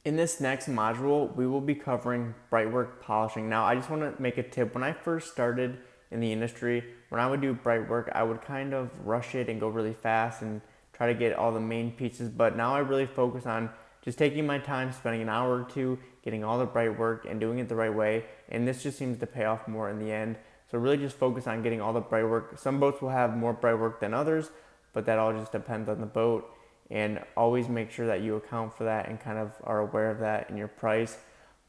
In this next module, we will be covering Brightwork polishing. Now, I just want to make a tip. When I first started in the industry, when I would do Brightwork, I would kind of rush it and go really fast and try to get all the main pieces. But now I really focus on just taking my time, spending an hour or two, getting all the Brightwork and doing it the right way. And this just seems to pay off more in the end. So really just focus on getting all the Brightwork. Some boats will have more Brightwork than others, but that all just depends on the boat, and always make sure that you account for that and kind of are aware of that in your price.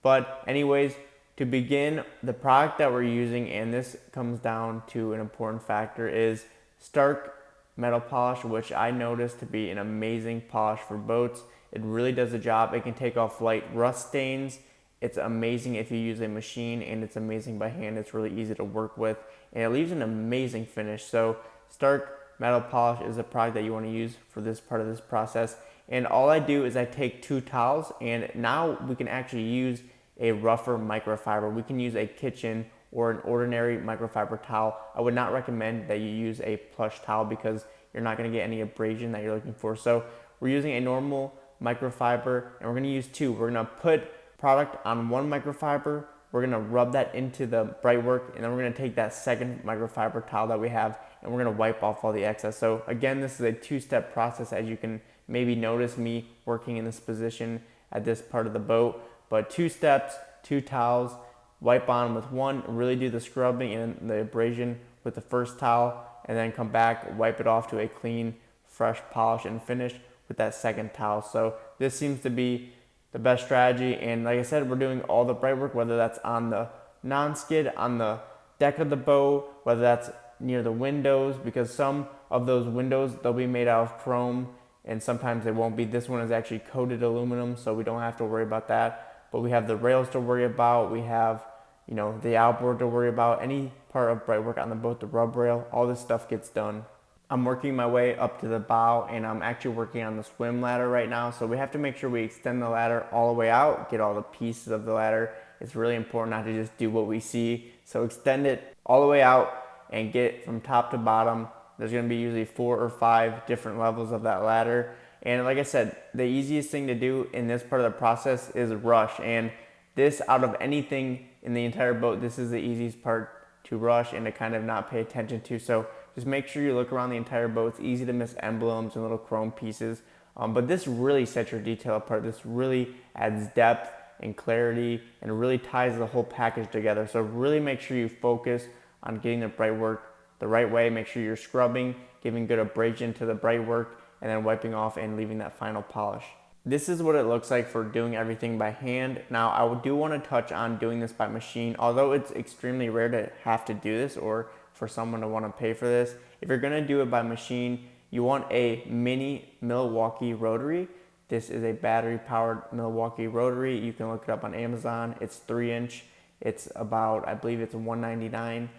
But anyways, to begin, the product that we're using, and this comes down to an important factor, is Stark metal polish, which I noticed to be an amazing polish for boats. It really does the job. It can take off light rust stains. It's amazing if you use a machine, and it's amazing by hand. It's really easy to work with, and it leaves an amazing finish. So Stark metal polish is a product that you want to use for this part of this process. And all I do is I take 2 towels, and now we can actually use a rougher microfiber. We can use a kitchen or an ordinary microfiber towel. I would not recommend that you use a plush towel because you're not going to get any abrasion that you're looking for. So we're using a normal microfiber, and we're going to use 2. We're going to put product on one microfiber, we're going to rub that into the Brightwork, and then we're going to take that second microfiber towel that we have, and we're going to wipe off all the excess. So again, this is a 2-step process, as you can maybe notice me working in this position at this part of the boat. But 2 steps, 2 towels, wipe on with one, really do the scrubbing and the abrasion with the first towel, and then come back, wipe it off to a clean, fresh polish and finish with that second towel. So this seems to be the best strategy. And like I said, we're doing all the Brightwork, whether that's on the non-skid, on the deck of the boat, whether that's near the windows, because some of those windows, they'll be made out of chrome and sometimes they won't be. This one is actually coated aluminum, so we don't have to worry about that. But we have the rails to worry about, we have the outboard to worry about, any part of Brightwork on the boat, the rub rail, all this stuff gets done. I'm working my way up to the bow, and I'm actually working on the swim ladder right now. So we have to make sure we extend the ladder all the way out, get all the pieces of the ladder. It's really important not to just do what we see. So extend it all the way out and get it from top to bottom. There's going to be usually 4 or 5 different levels of that ladder. And like I said, the easiest thing to do in this part of the process is rush. And this, out of anything in the entire boat, this is the easiest part to rush and to kind of not pay attention to. So just make sure you look around the entire boat. It's easy to miss emblems and little chrome pieces. But this really sets your detail apart. This really adds depth and clarity and really ties the whole package together. So really make sure you focus on getting the Brightwork the right way. Make sure you're scrubbing, giving good abrasion to the Brightwork, and then wiping off and leaving that final polish. This is what it looks like for doing everything by hand. Now, I do want to touch on doing this by machine, although it's extremely rare to have to do this or for someone to want to pay for this. If you're going to do it by machine, you want a mini Milwaukee rotary. This is a battery powered Milwaukee rotary. You can look it up on Amazon. It's 3-inch. It's about, I believe it's $199.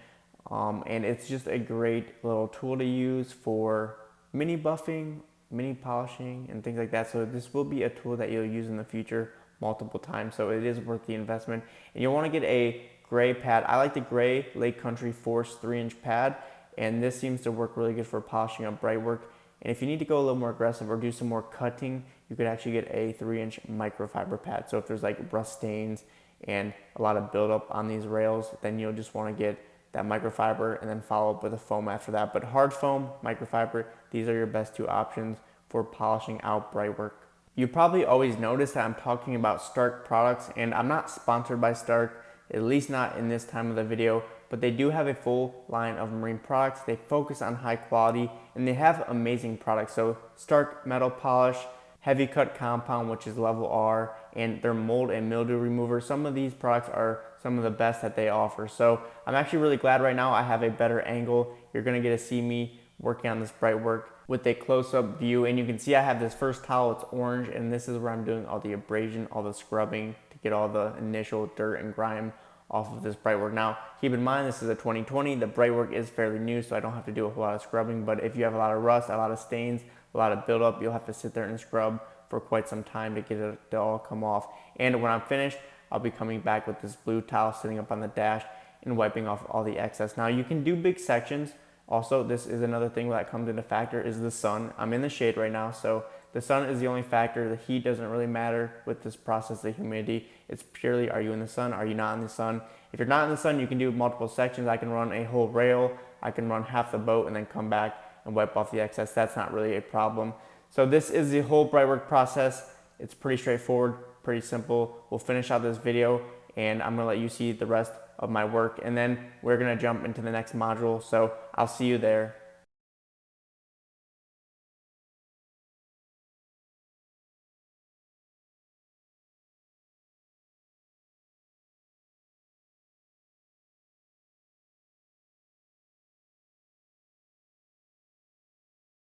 And it's just a great little tool to use for mini buffing, mini polishing, and things like that. So this will be a tool that you'll use in the future multiple times. So it is worth the investment. And you'll want to get a gray pad. I like the gray Lake Country Force 3-inch pad, and this seems to work really good for polishing up Brightwork. And if you need to go a little more aggressive or do some more cutting, you could actually get a 3-inch microfiber pad. So if there's like rust stains and a lot of buildup on these rails, then you'll just want to get that microfiber and then follow up with a foam after that. But hard foam, microfiber, these are your best 2 options for polishing out Brightwork. You probably always notice that I'm talking about Stark products, and I'm not sponsored by Stark, at least not in this time of the video, but they do have a full line of marine products. They focus on high quality, and they have amazing products. So Stark metal polish, heavy cut compound, which is level R, and their mold and mildew remover. Some of these products are some of the best that they offer. So I'm actually really glad right now I have a better angle. You're gonna get to see me working on this Brightwork with a close-up view, and you can see I have this first towel, it's orange, and this is where I'm doing all the abrasion, all the scrubbing to get all the initial dirt and grime off of this Brightwork. Now, keep in mind, this is a 2020. The Brightwork is fairly new, so I don't have to do a whole lot of scrubbing, but if you have a lot of rust, a lot of stains, a lot of buildup, you'll have to sit there and scrub for quite some time to get it to all come off. And when I'm finished, I'll be coming back with this blue towel sitting up on the dash and wiping off all the excess. Now, you can do big sections. Also, this is another thing that comes into factor is the sun. I'm in the shade right now, so the sun is the only factor. The heat doesn't really matter with this process, the humidity. It's purely, are you in the sun, are you not in the sun? If you're not in the sun, you can do multiple sections. I can run a whole rail, I can run half the boat and then come back and wipe off the excess. That's not really a problem. So this is the whole Brightwork process. It's pretty straightforward, pretty simple. We'll finish out this video and I'm gonna let you see the rest of my work, and then we're gonna jump into the next module. So I'll see you there.